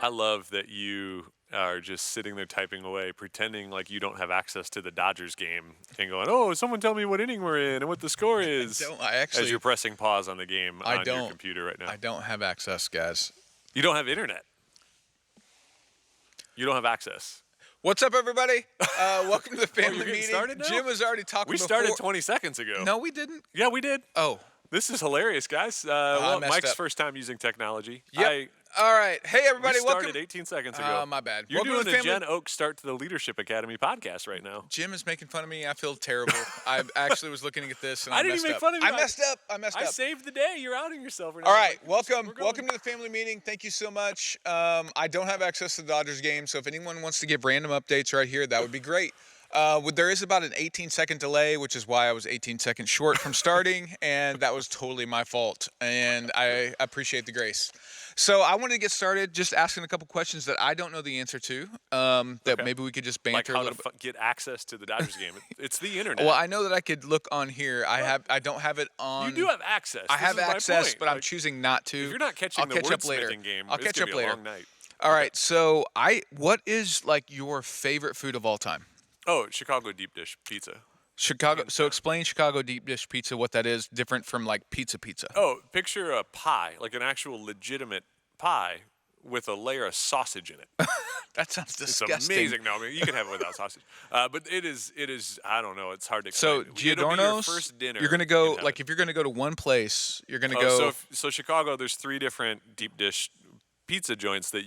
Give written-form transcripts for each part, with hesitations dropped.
I love that you are just sitting there typing away, pretending like you don't have access to the Dodgers game and going, "Oh, someone tell me what inning we're in and what the score is," Don't I as actually? you're pressing pause on the game I on your don't. computer right now. I don't have access, guys. You don't have internet. You don't have access. What's up, everybody? Welcome to the you're family getting meeting. started now? Jim was already talking. We started before. 20 seconds ago. No, we didn't. Yeah, we did. Oh, This is hilarious, guys. I messed Mike's up. first time using technology. Yep. All right. Hey, We everybody. started Welcome. 18 seconds ago. My bad. You're Welcome to doing the the family. Jen Oak Start to the Leadership Academy podcast right now. Jim is making fun of me. I feel terrible. I actually was looking at this and I I didn't messed even make up. fun of you. I messed up. I messed I up. saved the day. You're outing yourself. All right, We're going. welcome to the family meeting. Thank you so much. I don't have access to the Dodgers game, so if anyone wants to give random updates right here, that would be great. There is about an 18-second delay, which is why I was 18 seconds short from starting, and that was totally my fault, and I appreciate the grace. So I wanted to get started just asking a couple questions that I don't know the answer to, that maybe we could just Like banter how a little bit. to get access to the Dodgers game. It's the internet. Well, I know that I could look on here. I don't have it on. You do have access. I This have is my access, point. but I'm Like, choosing not to. If you're not catching I'll the catch up later. wordsmithing game, I'll it's catch gonna up be a later. long night. All right, so what is like your favorite food of all time? Oh, Chicago deep dish pizza. Chicago. So explain Chicago deep dish pizza. What that is, different from like pizza. Oh, picture a pie, like an actual legitimate pie with a layer of sausage in it. That sounds It's disgusting. amazing. No, I mean you can have it without sausage, but it is. I don't know. It's hard to So explain. It'll be your Giordano's. first dinner. You're gonna you go can have like it. if you're gonna go to one place, you're gonna Oh, go. so Chicago, there's 3 different deep dish pizza joints that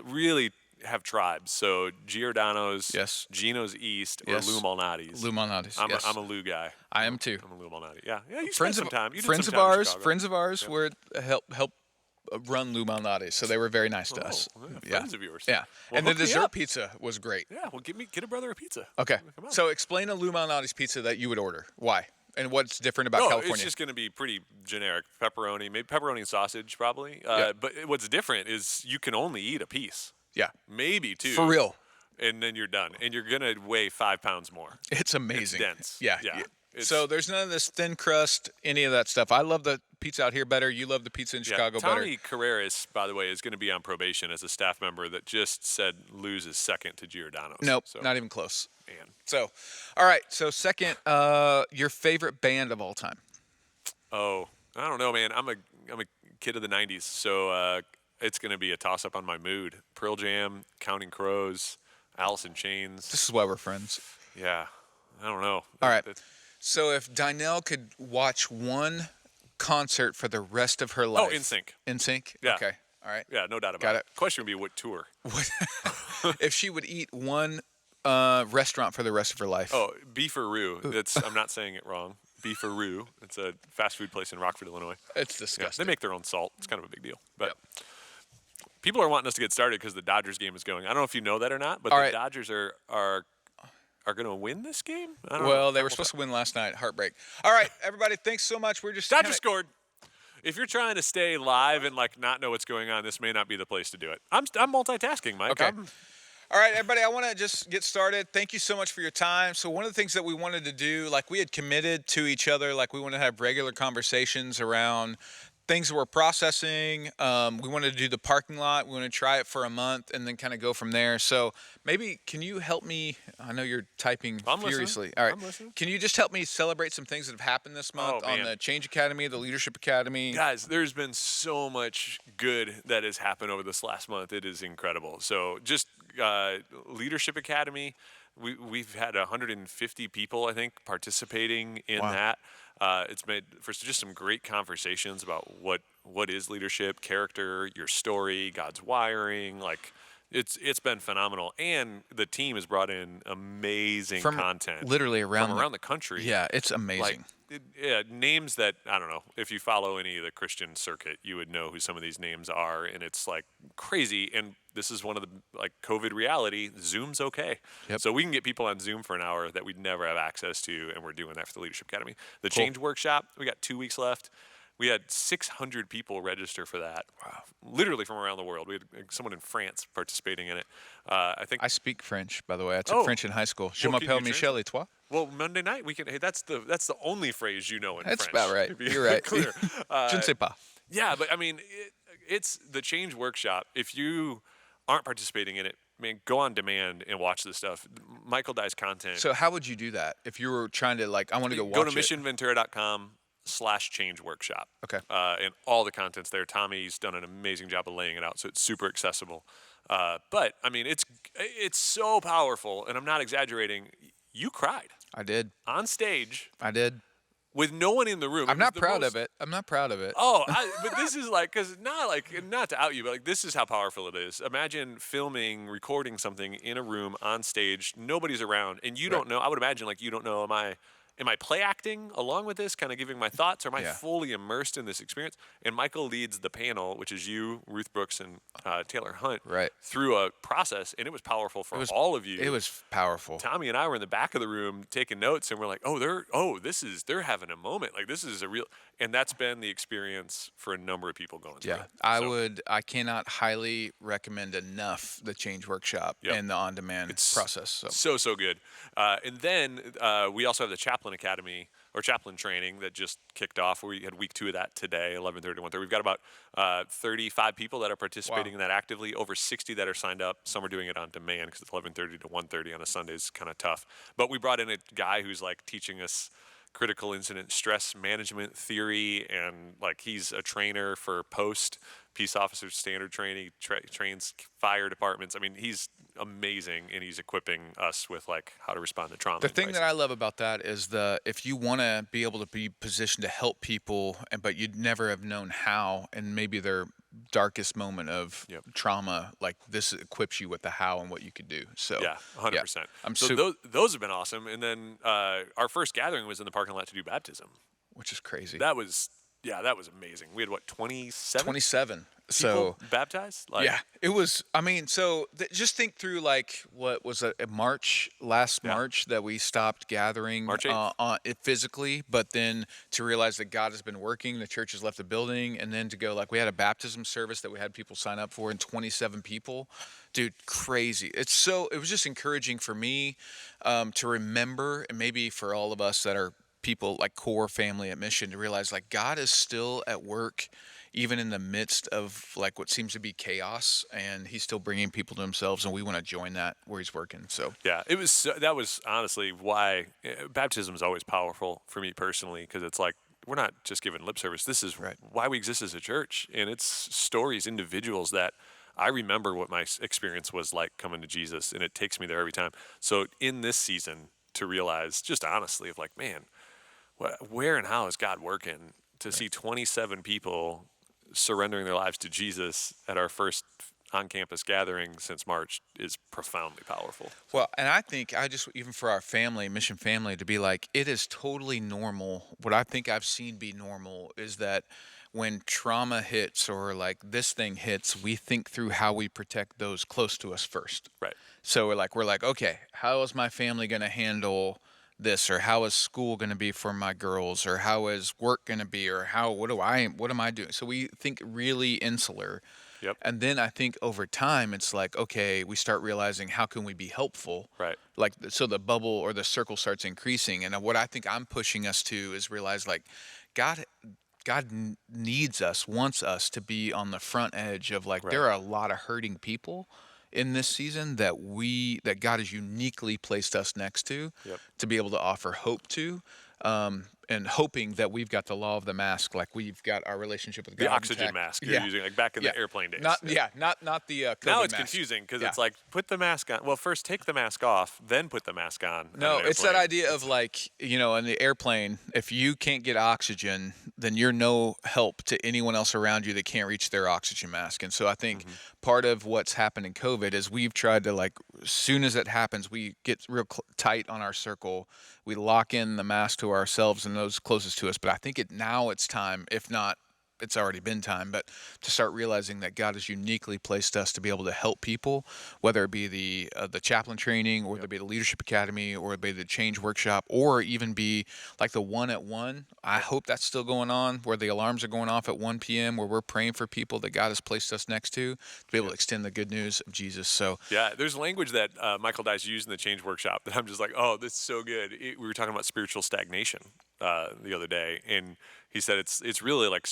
really have tribes. So Giordano's, Yes. Gino's East, or Yes. Lou Malnati's. Lou Malnati's. I'm Yes. a Lou guy. I am too. I'm a Lou Malnati. Yeah, yeah. You friends spent of some time. You did friends some of time in ours. Chicago. Friends of ours Yeah. were help run Lou Malnati's, so they were very nice to us. Oh, yeah, Yeah. friends of yours. Yeah, Well, and the hook me dessert up. pizza was great. Yeah, well, get a brother a pizza. Okay, Come on. so explain a Lou Malnati's pizza that you would order. Why? And what's different about No, California? it's just going to be pretty generic. Pepperoni, maybe pepperoni and sausage, probably. Yeah. But what's different is you can only eat a piece, Yeah, maybe 2. for real. And then you're done. And you're going to weigh 5 pounds more. It's amazing. dense. Yeah. Yeah. It's- So there's none of this thin crust, any of that stuff. I love the pizza out here better. You love the pizza in Chicago better. Tommy Carreras, by the way, is going to be on probation as a staff member that just said loses second to Giordano's. Nope, So, not even close. man. So, all right. So second, your favorite band of all time. Oh, I don't know, man. I'm a kid of the 90s, so it's going to be a toss-up on my mood. Pearl Jam, Counting Crows, Alice in Chains. This is why we're friends. Yeah. I don't know. All right. That's- So if Dynell could watch one concert for the rest of her life. Oh, NSYNC. NSYNC? Yeah. Okay. All right. Yeah, no doubt about Got it. it. Question would be what tour? What, if she would eat one restaurant for the rest of her life. Oh, Beefaroo. I'm not saying it wrong. Beefaroo. It's a fast food place in Rockford, Illinois. It's Yeah, disgusting. they make their own salt. It's kind of a big deal. But people are wanting us to get started because the Dodgers game is going. I don't know if you know that or not, but All the right. Dodgers are going to win this game. I don't know. Well, they were supposed to win last night. Heartbreak. All right, everybody. Thanks so much. We're just Dodgers kinda- scored. If you're trying to stay live and like not know what's going on, this may not be the place to do it. I'm multitasking, Mike. Okay. All right, everybody, I want to just get started. Thank you so much for your time. So one of the things that we wanted to do, like we had committed to each other, like we want to have regular conversations around things that we're processing. We wanted to do the parking lot. We want to try it for a month and then kind of go from there. So maybe can you help me? I know you're typing I'm listening. furiously. All right. I'm listening. Can you just help me celebrate some things that have happened this month on man. the Change Academy, the Leadership Academy? Guys, there's been so much good that has happened over this last month. It is incredible. So just Leadership Academy, we've had 150 people, I think, participating in Wow. that. It's made for just some great conversations about what is leadership, character, your story, God's wiring. Like it's been phenomenal, and the team has brought in amazing From content literally around from around the country. Yeah, it's amazing. Like names that I don't know. If you follow any of the Christian circuit, you would know who some of these names are, and it's like crazy. And this is one of the like COVID reality. Zoom's okay, Yep. so we can get people on Zoom for an hour that we'd never have access to, and we're doing that for the Leadership Academy. The Cool. Change Workshop, we got 2 weeks left. We had 600 people register for that. Wow. Literally from around the world. We had someone in France participating in it. I think. I speak French, by the way. I took Oh. French in high school. Je Well, can m'appelle you Michel et toi? Well, Monday night we can. Hey, that's the only phrase you know in That's French. about right. to be You're right. Clear. Je ne sais pas. Yeah, but I mean, it's the Change Workshop. If you aren't participating in it, man, go on demand and watch this stuff. Michael Dye's content. So how would you do that if you were trying to like, I want to go Go to watch it? missionventura.com/change workshop. Okay. And all the content's there. Tommy's done an amazing job of laying it out, so it's super accessible. But I mean, it's so powerful, and I'm not exaggerating. You cried I did. on stage I did. with no one in the room. I'm not proud of it. I'm not proud of it. Oh, but this is like, because not to out you, but like this is how powerful it is. Imagine filming, recording something in a room on stage, nobody's around, and you don't know. I would imagine like you don't know. Am I play acting along with this, kind of giving my thoughts, or am I Yeah. fully immersed in this experience? And Michael leads the panel, which is you, Ruth Brooks, and Taylor Hunt, Right. through a process, and it was powerful for all of you. It was powerful. Tommy and I were in the back of the room taking notes, and we're like, they're having a moment. Like this is a real, and that's been the experience for a number of people going through Yeah, it. I cannot highly recommend enough the Change Workshop Yep. and the on-demand process. So good. And then we also have the Chaplain Academy or Chaplain Training that just kicked off. We had week 2 of that today, 11:30 to 1:30. We've got about 35 people that are participating in that actively, over 60 that are signed up. Some are doing it on demand because it's 11:30 to 1:30 on a Sunday is kind of tough. But we brought in a guy who's like teaching us critical incident stress management theory, and like he's a trainer for post peace officers standard training, trains fire departments. I mean, he's amazing, and he's equipping us with like how to respond to trauma. The thing that I love about that is if you want to be able to be positioned to help people, but you'd never have known how, and maybe their darkest moment of trauma, like this equips you with the how and what you could do. So yeah, 100%. So Those have been awesome. And then our first gathering was in the parking lot to do baptism. which is crazy. That was amazing. We had what, 27? 27. People baptized? Like, Yeah, it was. I mean, so just think through like what was it, last March that we stopped gathering March 8th. Physically, but then to realize that God has been working, the church has left the building, and then to go like we had a baptism service that we had people sign up for, and 27 people, dude, crazy. It was just encouraging for me to remember, and maybe for all of us that are people like core family at Mission, to realize like God is still at work even in the midst of like what seems to be chaos, and he's still bringing people to themselves, and we want to join that where he's working. So yeah, that was honestly why baptism is always powerful for me personally, because it's like we're not just giving lip service. This is why we exist as a church, and it's stories, individuals that I remember what my experience was like coming to Jesus, and it takes me there every time. So in this season, to realize just honestly of like, man, where and how is God working to see 27 people surrendering their lives to Jesus at our first on-campus gathering since March is profoundly powerful. Well, and I think even for our family, Mission family, to be like, it is totally normal. What I think I've seen be normal is that when trauma hits or like this thing hits, we think through how we protect those close to us first. Right. So we're like, okay, how is my family going to handle this, or how is school going to be for my girls, or how is work going to be, or what am I doing? So we think really insular. Yep. And then I think over time it's like, okay, we start realizing how can we be helpful? Right. Like so the bubble or the circle starts increasing, and what I think I'm pushing us to is realize like God wants us to be on the front edge of like there are a lot of hurting people in this season that God has uniquely placed us next to be able to offer hope to, and hoping that we've got the law of the mask, like we've got our relationship with God. The oxygen mask you're using, like back in the airplane days. Not the COVID now it's mask. confusing because it's like put the mask on. Well, first take the mask off, then put the mask on. No, it's that idea of like, in the airplane, if you can't get oxygen, then you're no help to anyone else around you that can't reach their oxygen mask. And so I think part of what's happened in COVID is we've tried to like, as soon as it happens, we get real tight on our circle. We lock in the mask to ourselves and those closest to us. But I think now it's time, if not, it's already been time, but to start realizing that God has uniquely placed us to be able to help people, whether it be the chaplain training, or whether it be the leadership academy, or it be the change workshop, or even be like the 1-at-1. I hope that's still going on, where the alarms are going off at 1 p.m., where we're praying for people that God has placed us next to be able to extend the good news of Jesus. So yeah, there's language that Michael Dye's used in the change workshop that I'm just like, oh, this is so good. We were talking about spiritual stagnation the other day, and he said it's really like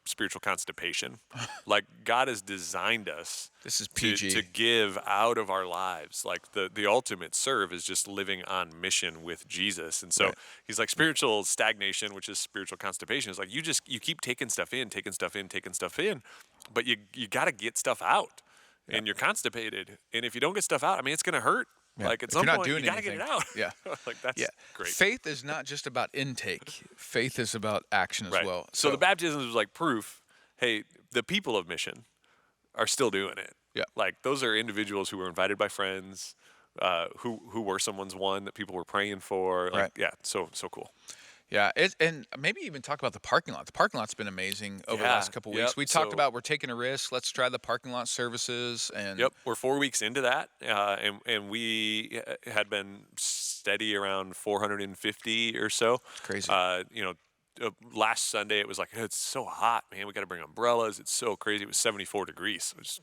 spiritual constipation. Like God has designed us This is to PG. give out of our lives. Like the ultimate serve is just living on mission with Jesus. And so Right. he's like spiritual stagnation, which is spiritual constipation. Is like you keep taking stuff in, taking stuff in, taking stuff in, but you got to get stuff out, Yeah. and you're constipated. And if you don't get stuff out, I mean, it's gonna hurt. Yeah. Like at If you're some not point, you doing got to get it anything. out. Yeah. Like Yeah. that's great. Faith is not just about intake. Faith is about action as Right. well. So the So, baptism was like proof. Hey, the people of mission are still doing it. yeah. Like those are individuals who were invited by friends, who were someone's one that people were praying for. Like Right. yeah, so cool. Yeah, and maybe even talk about the parking lot. The parking lot's been amazing over the Yeah. last couple Yep. weeks. We talked So about we're taking a risk. Let's try the parking lot services and yep, we're 4 weeks into that, and we had been steady around 450 or so. it's crazy. Last Sunday it was like it's so hot, man. We got to bring umbrellas. It's so crazy. It was 74 degrees. It was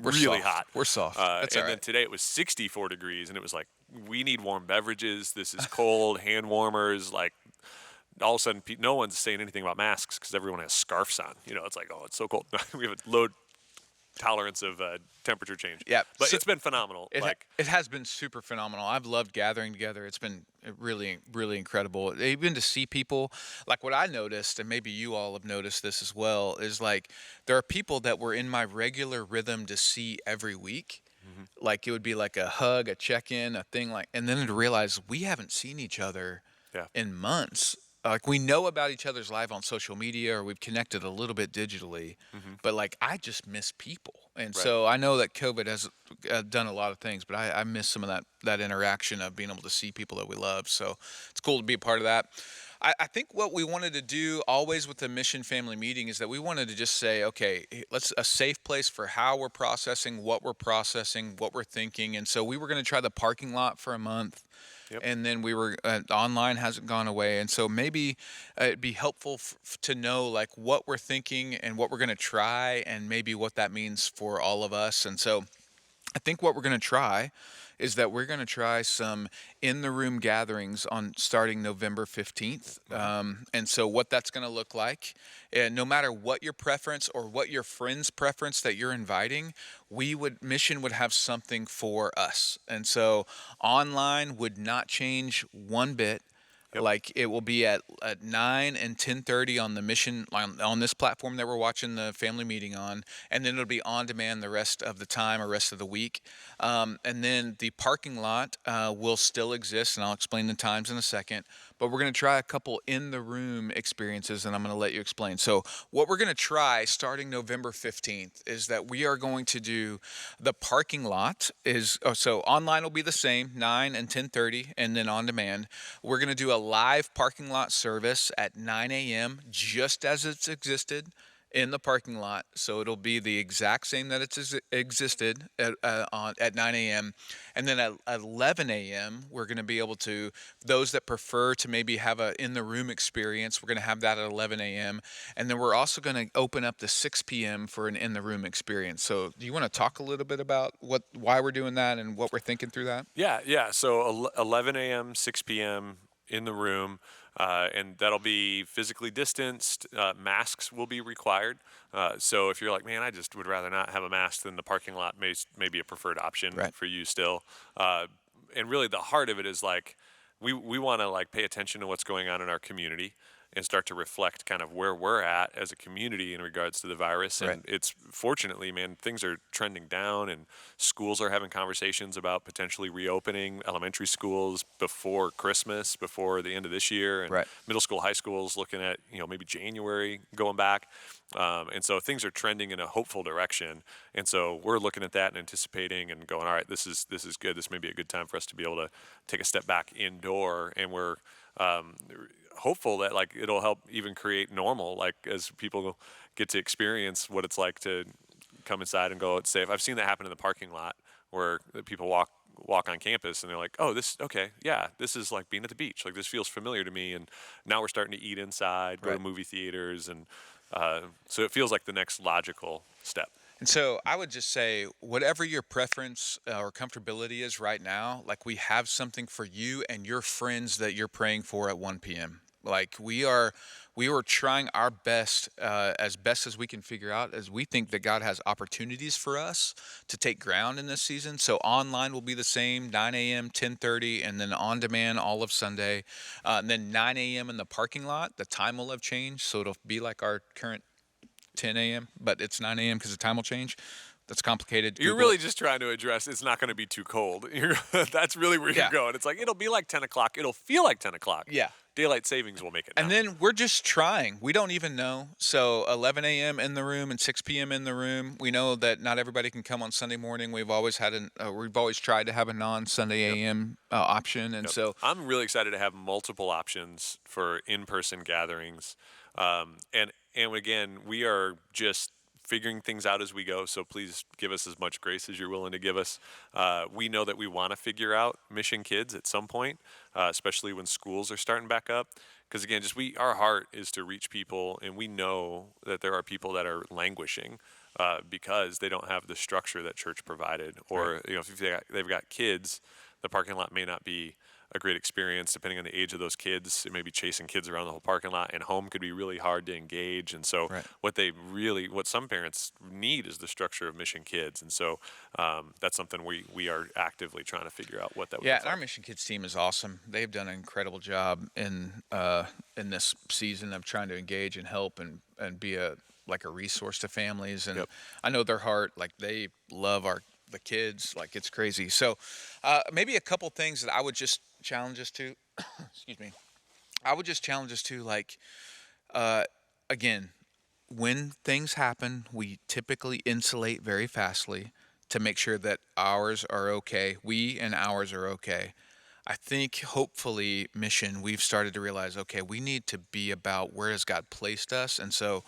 We're really soft. hot. We're soft. That's And all then right. today it was 64 degrees, and it was like we need warm beverages. This is cold. Hand warmers. Like all of a sudden, no one's saying anything about masks because everyone has scarves on. It's like, oh, it's so cold. We have a low tolerance of temperature change. Yeah, But so it's been phenomenal. it has been super phenomenal. I've loved gathering together. It's been really really incredible. Even to see people like what I noticed, and maybe you all have noticed this as well, is like there are people that were in my regular rhythm to see every week. Mhm. Like it would be like a hug, a check-in, a thing like, and then to realize we haven't seen each other Yeah. in months. Like we know about each other's life on social media or we've connected a little bit digitally, Hmm. but like I just miss people. And Right. so I know that COVID has done a lot of things, but I miss some of that interaction of being able to see people that we love. So it's cool to be a part of that. I think what we wanted to do always with the mission family meeting is that we wanted to just say, okay, let's a safe place for how we're processing, what we're thinking. And so we were going to try the parking lot for a month. Yep. And then we were online hasn't gone away, and so maybe it'd be helpful to know like what we're thinking and what we're going to try, and maybe what that means for all of us. And so I think what we're going to try is that we're going to try some in the room gatherings on starting November 15th. And so what that's going to look like, and no matter what your preference or what your friend's preference that you're inviting, mission would have something for us. And so online would not change one bit. Yep. Like it will be at 9 and 10:30 on the mission on this platform that we're watching the family meeting on, and then it'll be on demand the rest of the time or rest of the week. And then the parking lot will still exist, and I'll explain the times in a second. But we're going to try a couple in the room experiences, and I'm going to let you explain. So what we're going to try starting November 15th is that we are going to do the parking lot so online will be the same 9 and 10:30, and then on demand we're going to do a live parking lot service at 9 a.m. just as it's existed in the parking lot. So it'll be the exact same that it's existed at 9 a.m. And then at 11 a.m. we're going to be able to, those that prefer to maybe have a in the room experience, we're going to have that at 11 a.m. And then we're also going to open up to 6 p.m. for an in the room experience. So do you want to talk a little bit about why we're doing that and what we're thinking through that? Yeah. So 11 a.m., 6 p.m. in the room, and that'll be physically distanced. Masks will be required. So if you're like, man, I just would rather not have a mask, then the parking lot may be a preferred option Right. for you still. And really, the heart of it is like we want to like pay attention to what's going on in our community and start to reflect kind of where we're at as a community in regards to the virus. Right. And it's fortunately, man, things are trending down, and schools are having conversations about potentially reopening elementary schools before Christmas, before the end of this year, and Right. middle school, high schools looking at maybe January going back. And so things are trending in a hopeful direction. And so we're looking at that and anticipating and going, all right, this is good. This may be a good time for us to be able to take a step back indoor. And we're hopeful that like it'll help even create normal, like as people get to experience what it's like to come inside and go, it's safe. I've seen that happen in the parking lot where the people walk on campus and they're like, oh, this is like being at the beach. Like this feels familiar to me. And now we're starting to eat inside, go to Right. movie theaters. And so it feels like the next logical step. And so I would just say, whatever your preference or comfortability is right now, like we have something for you and your friends that you're praying for at 1 p.m. Like we are trying our best, as best as we can figure out, as we think that God has opportunities for us to take ground in this season. So online will be the same, 9 a.m., 10:30, and then on demand all of Sunday. And then 9 a.m. in the parking lot. The time will have changed, so it'll be like our current 10 a.m., but it's 9 a.m. because the time will change. That's complicated. You're Google it. really just trying to address it's not going to be too cold. That's really where you're Yeah, going. It's like it'll be like 10 o'clock. It'll feel like 10 o'clock. yeah. Daylight savings will make it And 9. then we're just trying. We don't even know. So 11 a.m. in the room and 6 p.m. in the room. We know that not everybody can come on Sunday morning. We've always tried to have a non-Sunday Yep. a.m. Option, and Yep. so I'm really excited to have multiple options for in-person gatherings. And again, we are just figuring things out as we go. So please give us as much grace as you're willing to give us. We know that we want to figure out mission kids at some point, especially when schools are starting back up. Because again, our heart is to reach people, and we know that there are people that are languishing because they don't have the structure that church provided, right. or if they've got kids, the parking lot may not be a great experience depending on the age of those kids. It may be chasing kids around the whole parking lot, and home could be really hard to engage. And so, Right. what some parents need is the structure of mission kids. And so, that's something we are actively trying to figure out what that would Yeah, look and our like. Mission Kids team is awesome. They've done an incredible job in this season of trying to engage and help and be a resource to families. And Yep. I know their heart, like they love the kids, like it's crazy. So maybe a couple things that I would just challenge us to. Excuse me. I would just challenge us to uh, again, when things happen, we typically insulate very fastly to make sure that ours are okay. We and ours are okay. I think hopefully mission we've started to realize okay, we need to be about where has God placed us, and so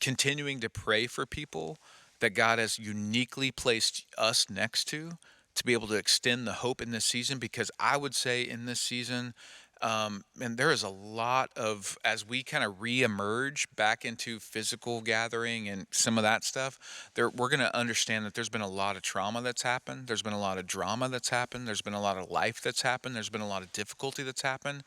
continuing to pray for people that God has uniquely placed us next to be able to extend the hope in this season, because I would say in this season, and there is a lot of, as we kind of re-emerge back into physical gathering and some of that stuff, we're going to understand that there's been a lot of trauma that's happened. There's been a lot of drama that's happened. There's been a lot of life that's happened. There's been a lot of difficulty that's happened.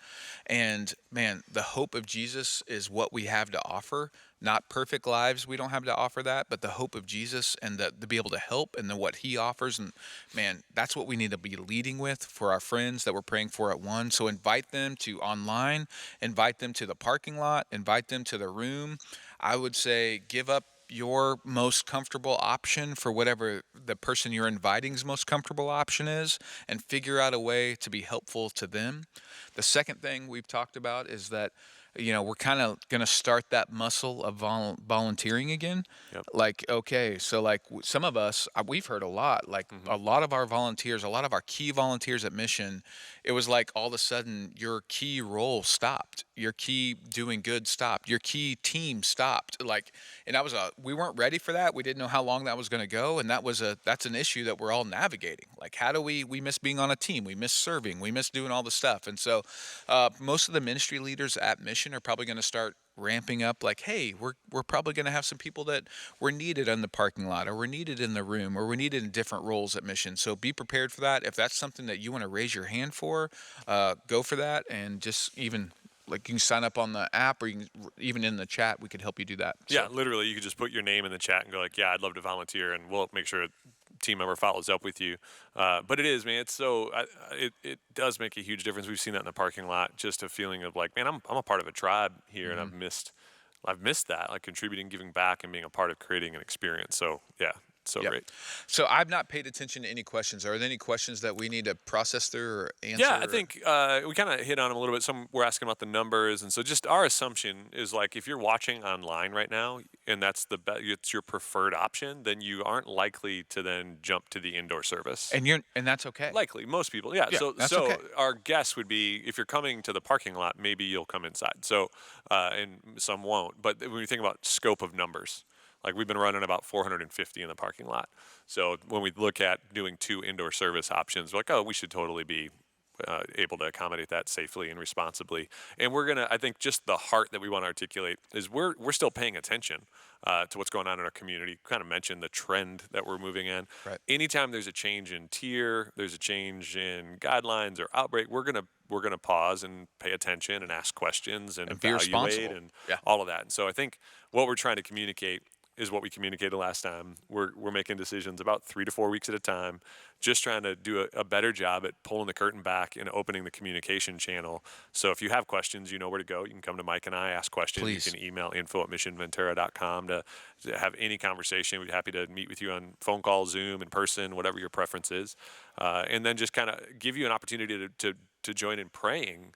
And man, the hope of Jesus is what we have to offer. Not perfect lives, we don't have to offer that, but the hope of Jesus and to be able to help and what he offers. And man, that's what we need to be leading with for our friends that we're praying for at one. So invite them to online, invite them to the parking lot, invite them to the room. I would say give up your most comfortable option for whatever the person you're inviting's most comfortable option is, and figure out a way to be helpful to them. The second thing we've talked about is that we're kind of going to start that muscle of volunteering again. Yep. Like, okay, so like some of us, we've heard a lot, like Hmm. a lot of our volunteers, a lot of our key volunteers at Mission, it was like all of a sudden your key role stopped, your key doing good stopped, your key team stopped. Like, and we weren't ready for that. We didn't know how long that was going to go. And that's an issue that we're all navigating. Like, how do we miss being on a team? We miss serving, we miss doing all the stuff. And so, most of the ministry leaders at Mission are probably going to start ramping up, like, hey, we're probably going to have some people that we're needed in the parking lot, or we're needed in the room, or we're needed in different roles at Mission. So be prepared for that. If that's something that you want to raise your hand for, go for that. And just even like you can sign up on the app, or you can even in the chat, we could help you do that. Yeah, So literally, you could just put your name in the chat and go like, "Yeah, I'd love to volunteer," and we'll make sure a team member follows up with you. But it is, man. It's so it does make a huge difference. We've seen that in the parking lot. Just a feeling of like, man, I'm a part of a tribe here, and mhm. I've missed that, like contributing, giving back, and being a part of creating an experience. So yeah, so Yep. great. So I've not paid attention to any questions. Are there any questions that we need to process through or Yeah, I answer? think we kind of hit on them a little bit. Some were asking about the numbers, and so just our assumption is like if you're watching online right now, and it's your preferred option, then you aren't likely to then jump to the indoor service. And that's okay. Likely, most people, yeah. Yeah, that's So okay. our guess would be if you're coming to the parking lot, maybe you'll come inside. So, and some won't. But when you think about scope of numbers, like we've been running about 450 in the parking lot. So when we look at doing 2 indoor service options, we're like, oh, we should totally be able to accommodate that safely and responsibly. And I think, just the heart that we want to articulate is we're still paying attention to what's going on in our community. Kind of mentioned the trend that we're moving in. Right. Anytime there's a change in tier, there's a change in guidelines or outbreak, we're gonna we're gonna pause and pay attention and ask questions and And be evaluate responsible. and Yeah. all of that. And so I think what we're trying to communicate is what we communicated last time. We're making decisions about 3 to 4 weeks at a time, just trying to do a better job at pulling the curtain back and opening the communication channel. So if you have questions, you know where to go. You can come to Mike and I, ask questions. You Please. can email info@missionventura.com to have any conversation. We'd be happy to meet with you on phone call, Zoom, in person, whatever your preference is, and then just kind of give you an opportunity to join in praying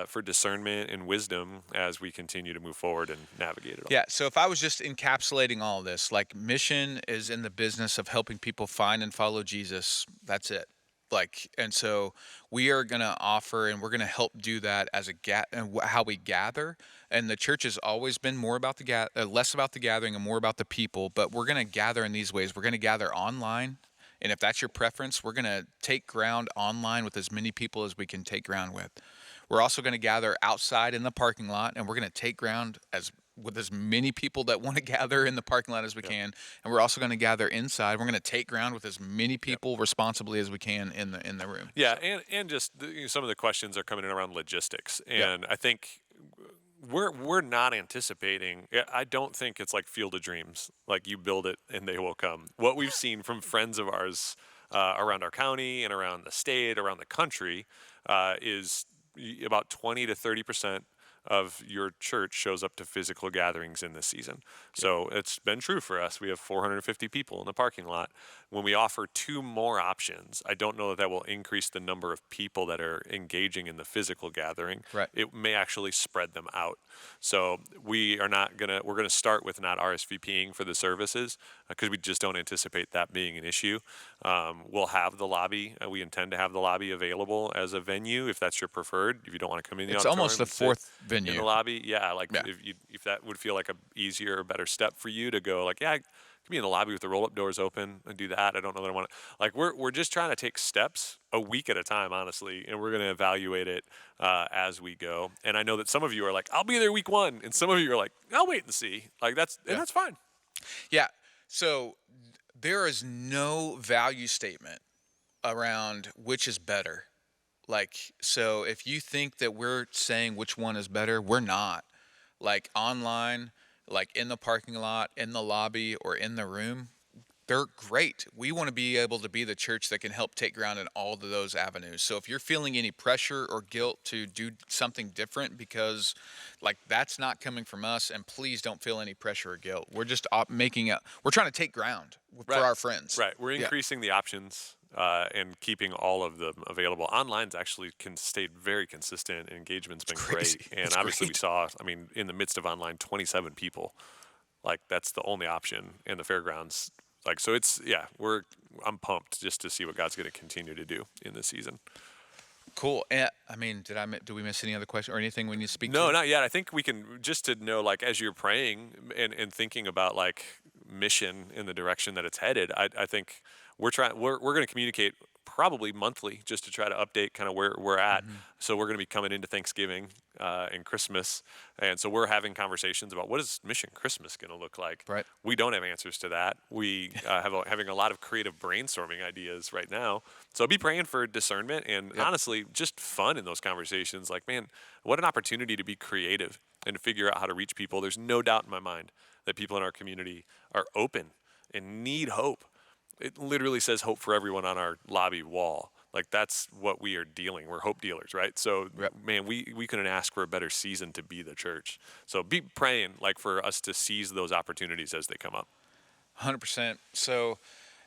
for discernment and wisdom as we continue to move forward and navigate it all. Yeah, so if I was just encapsulating all of this, like mission is in the business of helping people find and follow Jesus. That's it. Like, and so we are going to offer and we're going to help do that as and how we gather. And the church has always been more about less about the gathering and more about the people. But we're going to gather in these ways. We're going to gather online. And if that's your preference, we're going to take ground online with as many people as we can take ground with. We're also going to gather outside in the parking lot, and we're going to take ground with as many people that want to gather in the parking lot as we Yep. can. And we're also going to gather inside. We're going to take ground with as many Yep. people responsibly as we can in the room. Yeah, So, and just some of the questions are coming in around logistics, yeah, and I think we're not anticipating. I don't think it's like Field of Dreams, like you build it and they will come. What we've seen from friends of ours around our county and around the state, around the country, is about 20 to 30% of your church shows up to physical gatherings in this season. So it's been true for us. We have 450 people in the parking lot. When we offer two more options, I don't know that that will increase the number of people that are engaging in the physical gathering. right. It may actually spread them out. So we're gonna start with not RSVPing for the services because we just don't anticipate that being an issue. We'll have the lobby. We intend to have the lobby available as a venue if that's your preferred. If you don't want to come in the It's auditorium, almost the and sit fourth in the venue. lobby, yeah, like Yeah. if that would feel like a easier or better step for you to go, like, yeah, I could be in the lobby with the roll up doors open and do that. I don't know that I want to. Like, we're just trying to take steps a week at a time, honestly, and we're going to evaluate it as we go. And I know that some of you are like, I'll be there week one, and some of you are like, I'll wait and see. Like Yeah. that's fine. Yeah. So there is no value statement around which is better. Like, so if you think that we're saying which one is better, we're not. Like online, like in the parking lot, in the lobby, or in the room, they're great. We want to be able to be the church that can help take ground in all of those avenues. So if you're feeling any pressure or guilt to do something different because like that's not coming from us, and please don't feel any pressure or guilt. We're just we're trying to take ground for Right. our friends. Right. We're Yeah. increasing the options and keeping all of them available. Online's actually stayed very consistent. Engagement's been Crazy. great. And It's obviously, we great. saw, I mean, in the midst of online, 27 people. Like, that's the only option in the fairgrounds. Like, so yeah, I'm pumped just to see what God's going to continue to do in this season. Cool. And I mean, do we miss any other question or anything we need to speak No, to? not yet. I think we can just to know, like, as you're praying and thinking about like mission in the direction that it's headed. I think we're going to communicate probably monthly just to try to update kind of where we're at. Mhm. So we're going to be coming into Thanksgiving and Christmas, and so we're having conversations about what is Mission Christmas going to look like. Right. We don't have answers to that. We having a lot of creative brainstorming ideas right now. So be praying for discernment and Yep. honestly just fun in those conversations. Like, man, what an opportunity to be creative and to figure out how to reach people. There's no doubt in my mind that people in our community are open and need hope. It literally says hope for everyone on our lobby wall. Like, that's what we are dealing. We're hope dealers, right? So, Yep. man, we couldn't ask for a better season to be the church. So be praying like for us to seize those opportunities as they come up. 100%. So,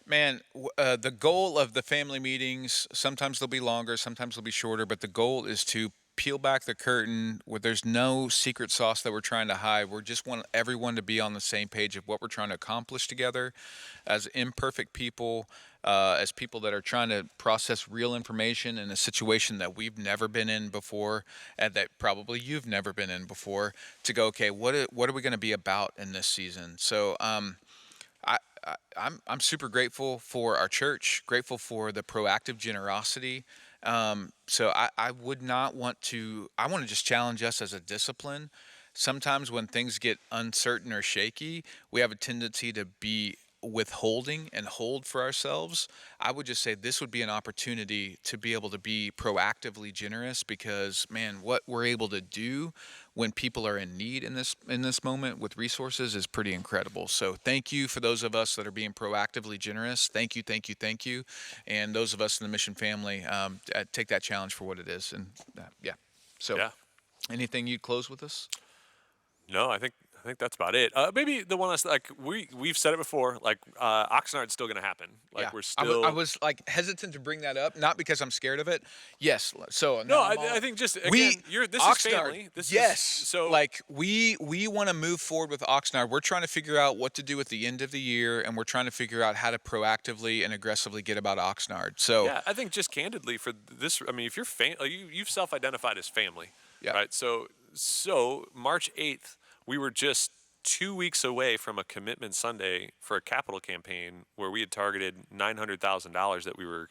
man, the goal of the family meetings, sometimes they'll be longer, sometimes they'll be shorter, but the goal is to peel back the curtain where there's no secret sauce that we're trying to hide. We just want everyone to be on the same page of what we're trying to accomplish together as imperfect people, as people that are trying to process real information in a situation that we've never been in before and that probably you've never been in before, to go, okay, what are we going to be about in this season? So, I'm super grateful for our church, grateful for the proactive generosity. So I would not want to. I want to just challenge us as a discipline. Sometimes when things get uncertain or shaky, we have a tendency to be withholding and hold for ourselves, I would just say this would be an opportunity to be able to be proactively generous, because man, what we're able to do when people are in need in this moment with resources is pretty incredible. So thank you for those of us that are being proactively generous. Thank you, thank you, thank you. And those of us in the mission family, take that challenge for what it is. And yeah. So Yeah. anything you'd close with us? No, I think that's about it. Maybe the one last, like we've said it before, like Oxnard's still gonna happen. Yeah, Like we're I still. was like hesitant to bring that up, not because I'm scared of it. Yes, so No, now I'm all I think just we again, this is Oxnard. family. This is Yes, so. like we want to move forward with Oxnard. We're trying to figure out what to do at the end of the year, and we're trying to figure out how to proactively and aggressively get about Oxnard. So Yeah, I think just candidly for this, I mean, if you're you've self-identified as family, yeah, right? So March 8th, we were just 2 weeks away from a commitment Sunday for a capital campaign where we had targeted $900,000 that we were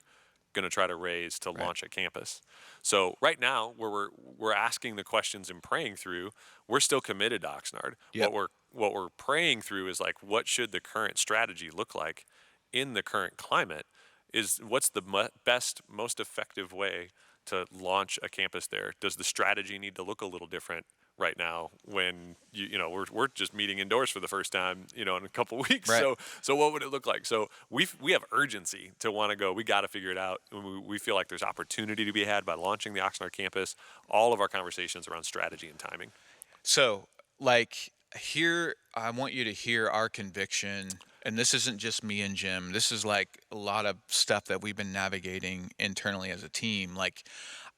going to try to raise to right. launch a campus. So right now, where we're asking the questions and praying through, we're still committed to Oxnard. Yep. What we're praying through is like, what should the current strategy look like in the current climate? Is what's the best, most effective way to launch a campus there? Does the strategy need to look a little different right now when we're just meeting indoors for the first time, in a couple weeks? Right. So what would it look like? So we have urgency to want to go. We got to figure it out. We feel like there's opportunity to be had by launching the Oxnard campus. All of our conversations around strategy and timing. So, like, here, I want you to hear our conviction. And this isn't just me and Jim. This is like a lot of stuff that we've been navigating internally as a team. Like,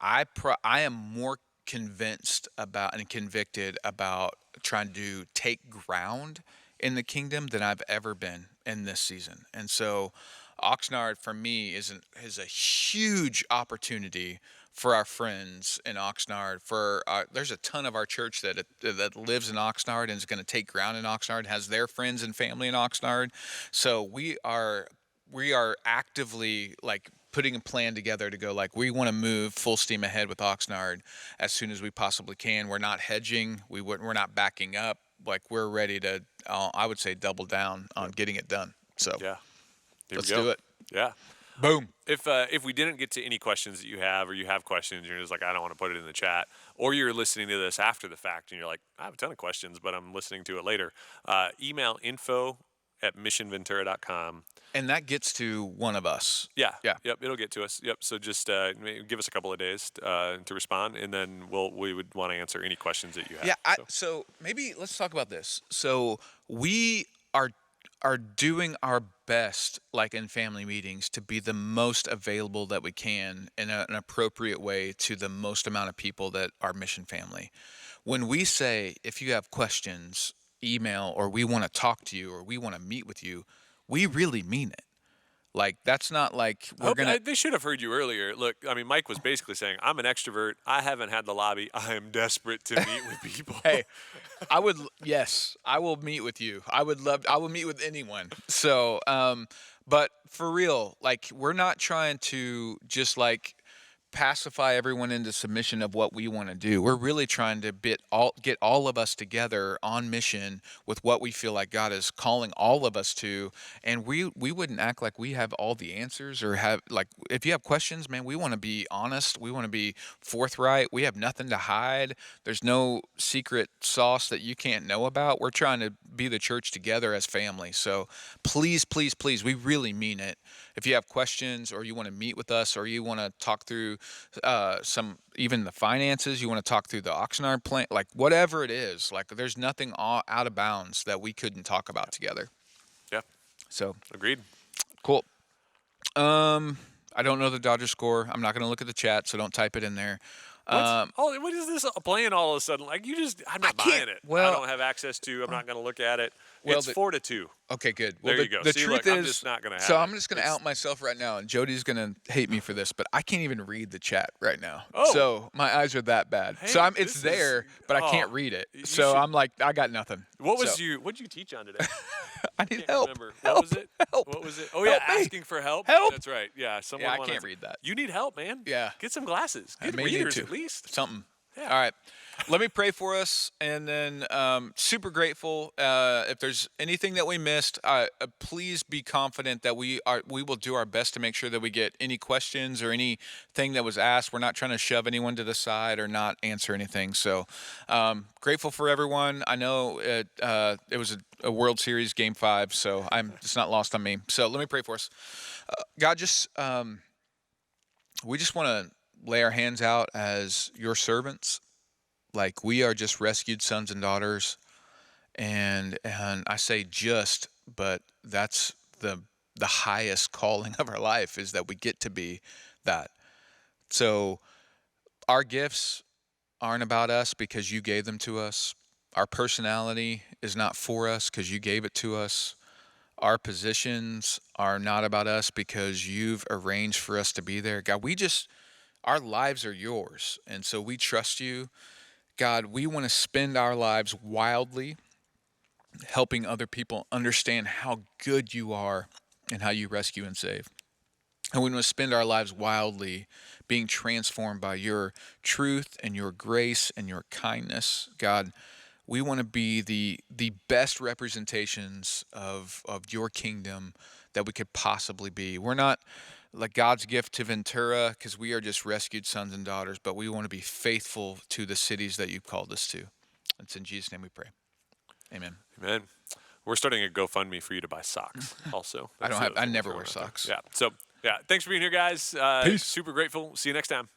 I am more convinced about and convicted about trying to take ground in the kingdom than I've ever been in this season. And so, Oxnard for me is a huge opportunity for our friends in Oxnard. There's a ton of our church that lives in Oxnard and is going to take ground in Oxnard, has their friends and family in Oxnard. So we are actively like putting a plan together to go, like, we want to move full steam ahead with Oxnard as soon as we possibly can. We're not hedging. We're not backing up. Like, we're ready to, I would say, double down on getting it done. So Yeah. Here let's we go. do it. Yeah. Boom. If we didn't get to any questions that you have, or you have questions, you're just like, I don't want to put it in the chat, or you're listening to this after the fact and you're like, I have a ton of questions, but I'm listening to it later. Email info@missionventura.com. And that gets to one of us. Yeah. Yeah. Yep. It'll get to us. Yep. So just give us a couple of days to respond, and then we would want to answer any questions that you have. Yeah. So. So maybe let's talk about this. So we are doing our best, like in family meetings, to be the most available that we can in an appropriate way to the most amount of people that are mission family. When we say, if you have questions, email, or we want to talk to you, or we want to meet with you, we really mean it. Like, that's not like we're going to. They should have heard you earlier. Look, I mean, Mike was basically saying, I'm an extrovert. I haven't had the lobby. I am desperate to meet with people. Hey, yes, I will meet with you. I will meet with anyone. So, but for real, like, we're not trying to just like pacify everyone into submission of what we want to do. We're really trying to get all of us together on mission with what we feel like God is calling all of us to. And we wouldn't act like we have all the answers, or have, like, if you have questions, man, we want to be honest. We want to be forthright. We have nothing to hide. There's no secret sauce that you can't know about. We're trying to be the church together as family. So please, please, please, we really mean it. If you have questions, or you want to meet with us, or you want to talk through even the finances, you want to talk through the Oxnard plan, like whatever it is, like, there's nothing out of bounds that we couldn't talk about together. Yeah. So Agreed. cool. I don't know the Dodgers score. I'm not going to look at the chat, so don't type it in there. What is this playing all of a sudden? Like, I'm not buying it. Well, I don't have access to. I'm not going to look at it. Well, It's 4-2. Okay, good. Well, There you go. The See, truth look, I'm is, just not gonna have so it. I'm just going to out myself right now, and Jody's going to hate me for this, but I can't even read the chat right now. Oh. So my eyes are that bad. Hey, So this it's there, but I can't read it. you So should- I'm like, I got nothing. What So, did you teach on today? I need Can't help. remember. Help. What was it? Help. What was it? Oh yeah, Help me. asking for help. Help. That's right. Yeah, someone. Yeah, I wanted- can't read that. You need help, man. Yeah. Get some glasses. I Get may need readers to. at least. Something. Yeah. All right. Let me pray for us, and then super grateful. If there's anything that we missed, please be confident that we will do our best to make sure that we get any questions or anything that was asked. We're not trying to shove anyone to the side or not answer anything. So grateful for everyone. I know it was a World Series Game 5, so it's not lost on me. So let me pray for us. God, just we just want to lay our hands out as your servants. Like we are just rescued sons and daughters, and I say just, but that's the highest calling of our life, is that we get to be that. So our gifts aren't about us because you gave them to us. Our personality is not for us because you gave it to us. Our positions are not about us because you've arranged for us to be there. God, our lives are yours, and so we trust you. God, we want to spend our lives wildly helping other people understand how good you are and how you rescue and save. And we want to spend our lives wildly being transformed by your truth and your grace and your kindness. God, we want to be the best representations of your kingdom that we could possibly be. We're not like God's gift to Ventura because we are just rescued sons and daughters, but we want to be faithful to the cities that you've called us to. It's in Jesus' name we pray. Amen. Amen. We're starting a GoFundMe for you to buy socks. Also, I that's the other I thing we're never throwing wear out there. socks. Yeah. So yeah, thanks for being here, guys. Peace. Super grateful. See you next time.